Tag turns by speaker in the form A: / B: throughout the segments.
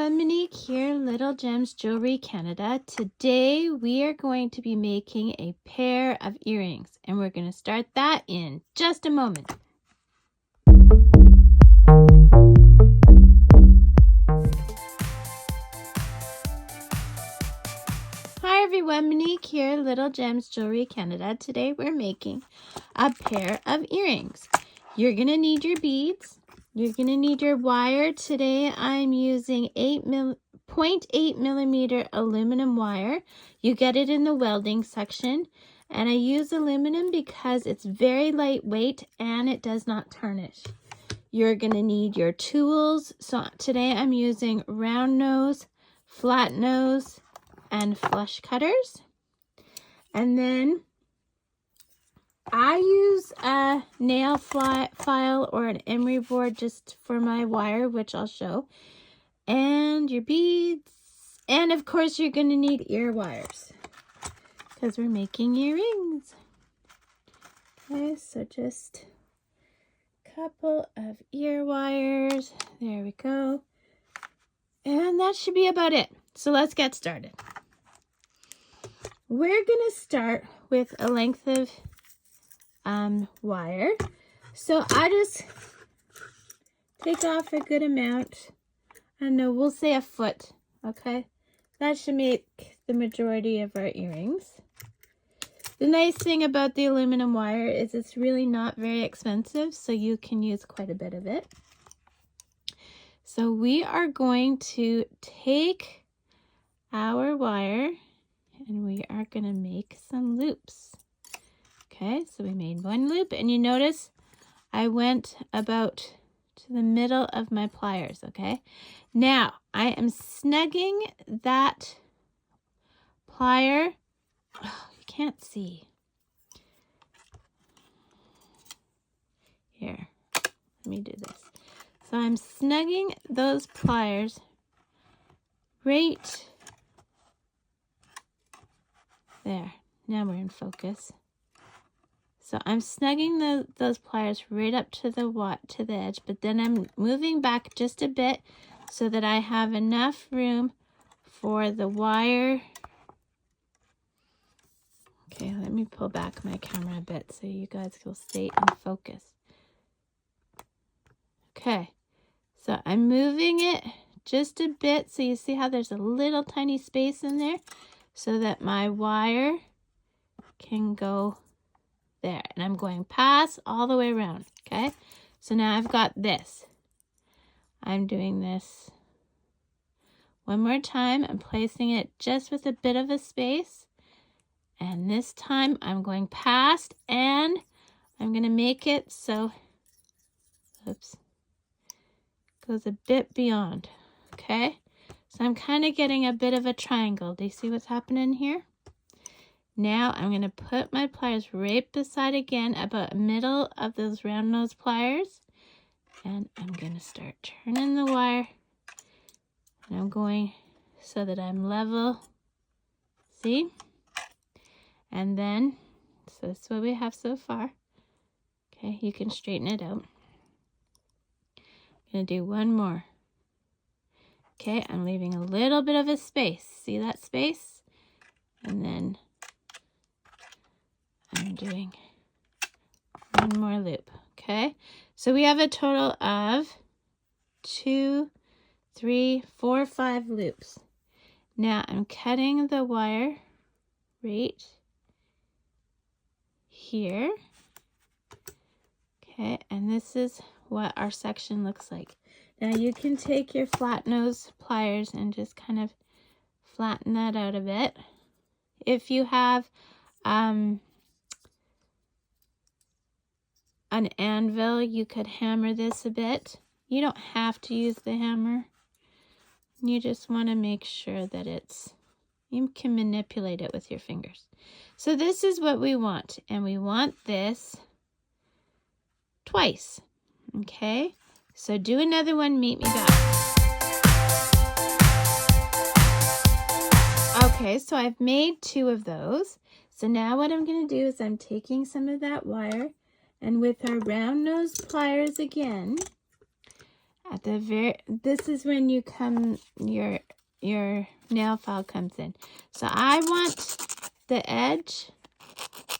A: everyone, Monique here, Little Gems Jewelry Canada. Today we are going to be making a pair of earrings, and we're going to start that in just a moment. Hi everyone, Monique here, Little Gems Jewelry Canada. Today we're making a pair of earrings. You're going to need your beads. You're going to need your wire. Today I'm using 0.8 millimeter aluminum wire. You get it in the welding section. And I use aluminum because it's very lightweight and it does not tarnish. You're going to need your tools. So today I'm using round nose, flat nose, and flush cutters. And then I use a nail file or an emery board just for my wire, which I'll show. And your beads. And of course you're going to need ear wires because we're making earrings. Okay, so just a couple of ear wires. There we go. And that should be about it. So let's get started. We're going to start with a length of wire. So I just take off a good amount. I don't know, we'll say a foot, okay? That should make the majority of our earrings. The nice thing about the aluminum wire is it's really not very expensive, so you can use quite a bit of it. So we are going to take our wire and we are going to make some loops. Okay, so we made one loop, and you notice I went about to the middle of my pliers, okay? Now, I am snugging that plier. Oh, you can't see. Here, let me do this. So I'm snugging those pliers right there. Now we're in focus. So I'm snugging those pliers right up to the edge, but then I'm moving back just a bit so that I have enough room for the wire. Okay, let me pull back my camera a bit so you guys will stay in focus. Okay, so I'm moving it just a bit so you see how there's a little tiny space in there so that my wire can go there, and I'm going past all the way around. Okay, so now I've got this. I'm doing this one more time. I'm placing it just with a bit of a space, and this time I'm going past, and I'm going to make it so, oops, goes a bit beyond. Okay, so I'm kind of getting a bit of a triangle. Do you see what's happening here? Now I'm going to put my pliers right beside again about the middle of those round nose pliers. And I'm going to start turning the wire. And I'm going so that I'm level. See? And then, so that's what we have so far. Okay, you can straighten it out. I'm going to do one more. Okay, I'm leaving a little bit of a space. See that space? And then I'm doing one more loop. Okay, so we have a total of 2, 3, 4, 5 loops. Now I'm cutting the wire right here. Okay, and this is what our section looks like. Now you can take your flat nose pliers and just kind of flatten that out a bit. If you have an anvil, you could hammer this a bit. You don't have to use the hammer. You just want to make sure that you can manipulate it with your fingers. So this is what we want, and we want this twice. Okay, so do another one, meet me back. Okay, so I've made 2 of those. So now what I'm going to do is I'm taking some of that wire, and with our round nose pliers again, At the this is when you come, your nail file comes in. So I want the edge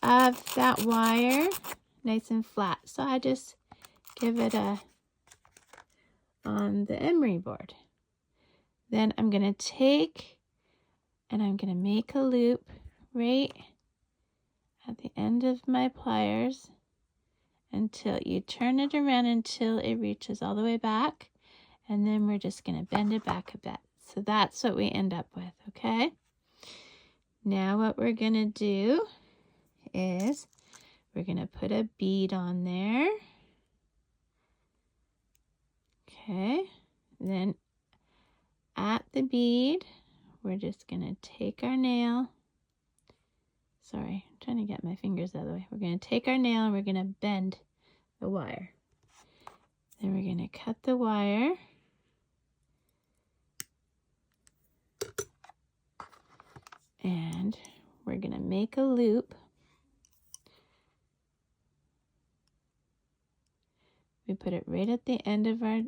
A: of that wire nice and flat. So I just give it a on the emery board. Then I'm going to take and I'm going to make a loop right at the end of my pliers until you turn it around until it reaches all the way back, and then we're just going to bend it back a bit. So that's what we end up with, okay? Now what we're going to do is we're going to put a bead on there. Okay, then at the bead, we're just going to take our nail. Sorry, I'm trying to get my fingers out of the way. We're going to take our nail and we're going to bend the wire. Then we're going to cut the wire. And we're going to make a loop. We put it right at the end of our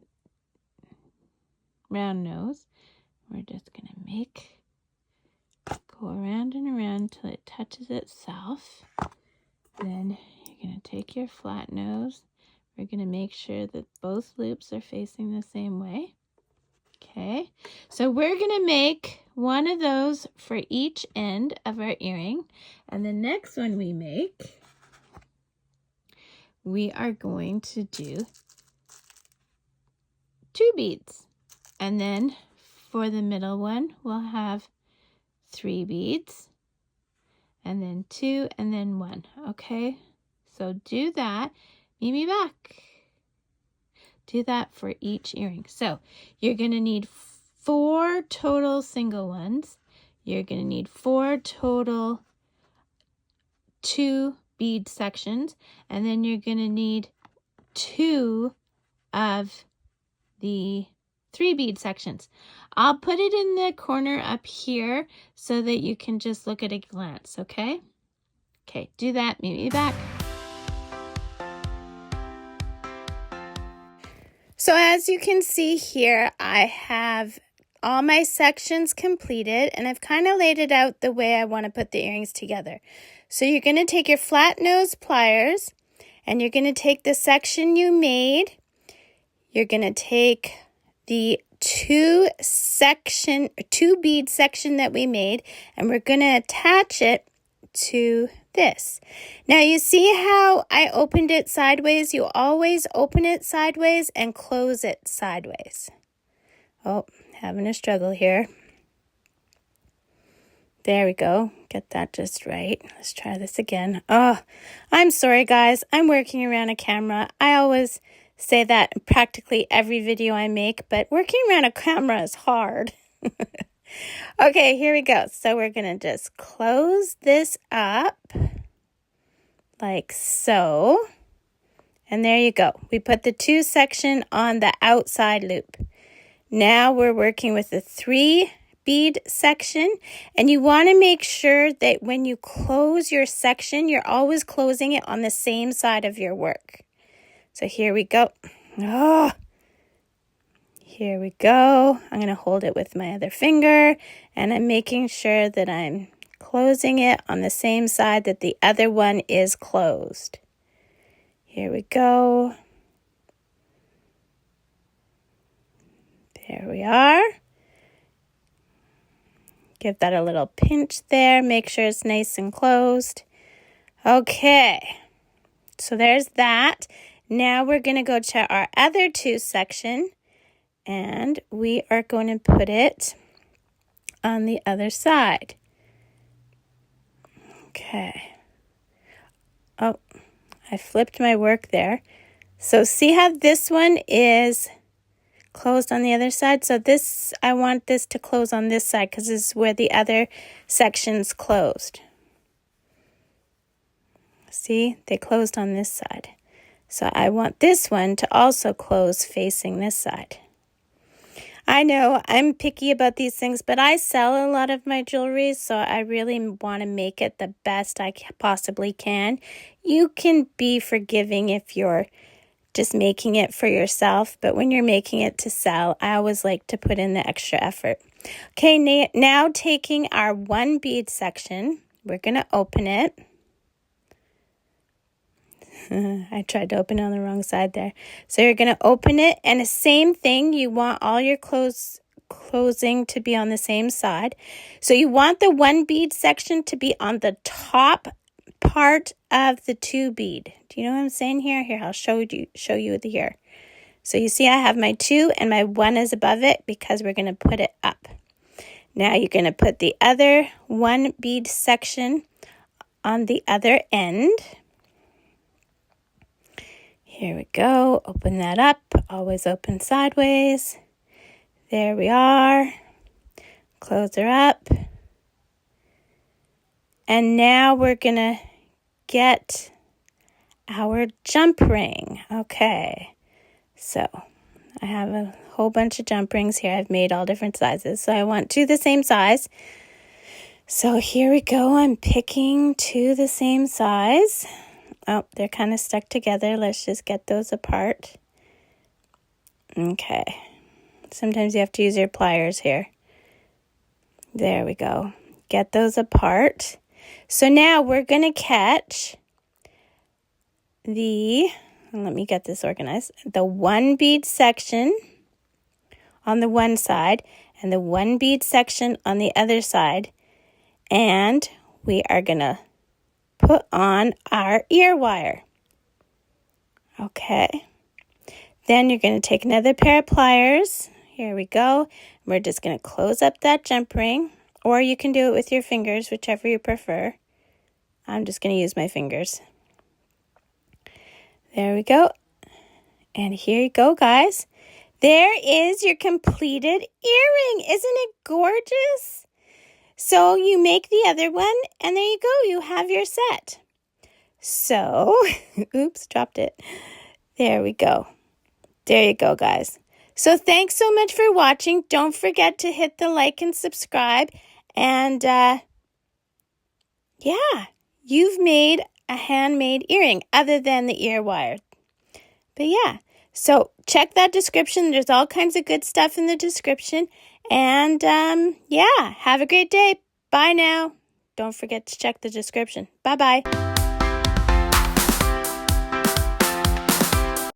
A: round nose. We're just going to go around and around until it touches itself. Then you're going to take your flat nose. We're going to make sure that both loops are facing the same way. Okay, so we're going to make one of those for each end of our earring. And the next one we make, we are going to do 2 beads. And then for the middle one, we'll have 3 beads. And then 2 and then 1. Okay, so do that. Meet me back. Do that for each earring. So you're going to need 4 total single ones. You're going to need 4 total 2 bead sections. And then you're going to need 2 of the 3 bead sections. I'll put it in the corner up here so that you can just look at a glance, okay? Okay, do that. Meet me back. So as you can see here, I have all my sections completed, and I've kind of laid it out the way I want to put the earrings together. So you're going to take your flat nose pliers, and you're going to take the section you made. You're going to take the 2 bead section that we made, and we're going to attach it to this. Now you see how I opened it sideways? You always open it sideways and close it sideways. Oh, having a struggle here. There we go. Get that just right. Let's try this again. Oh, I'm sorry guys. I'm working around a camera. I always say that in practically every video I make, but working around a camera is hard. Okay, here we go. So we're going to just close this up like so. And there you go. We put the 2 section on the outside loop. Now we're working with the 3 bead section, and you want to make sure that when you close your section, you're always closing it on the same side of your work. So here we go. Oh, here we go. I'm going to hold it with my other finger, and I'm making sure that I'm closing it on the same side that the other one is closed. Here we go. There we are. Give that a little pinch there. Make sure it's nice and closed. Okay. So there's that. Now we're going to go to our other 2 section, and we are going to put it on the other side. Okay. Oh, I flipped my work there. So see how this one is closed on the other side? So this, I want this to close on this side because this is where the other section's closed. See, they closed on this side. So I want this one to also close facing this side. I know I'm picky about these things, but I sell a lot of my jewelry, so I really want to make it the best I possibly can. You can be forgiving if your just making it for yourself. But when you're making it to sell, I always like to put in the extra effort. Okay, now taking our one bead section, we're going to open it. I tried to open it on the wrong side there. So you're going to open it, and the same thing, you want all your closing to be on the same side. So you want the one bead section to be on the top part of the two bead. Do you know what I'm saying here? Here, I'll show you here. So you see I have my 2 and my 1 is above it because we're going to put it up. Now you're going to put the other one bead section on the other end. Here we go. Open that up. Always open sideways. There we are. Close her up. And now we're going to get our jump ring. Okay. So I have a whole bunch of jump rings here. I've made all different sizes. So I want 2 the same size. So here we go. I'm picking 2 the same size. Oh, they're kind of stuck together. Let's just get those apart. Okay. Sometimes you have to use your pliers here. There we go. Get those apart. So now we're going to catch let me get this organized, the one bead section on the one side and the one bead section on the other side. And we are going to put on our ear wire. Okay. Then you're going to take another pair of pliers. Here we go. We're just going to close up that jump ring, or you can do it with your fingers, whichever you prefer. I'm just going to use my fingers. There we go. And here you go, guys. There is your completed earring. Isn't it gorgeous? So you make the other one, and there you go. You have your set. So, oops, dropped it. There we go. There you go, guys. So thanks so much for watching. Don't forget to hit the like and subscribe. And yeah, you've made a handmade earring other than the ear wire. But yeah, so check that description. There's all kinds of good stuff in the description. And yeah, have a great day. Bye now. Don't forget to check the description. Bye-bye.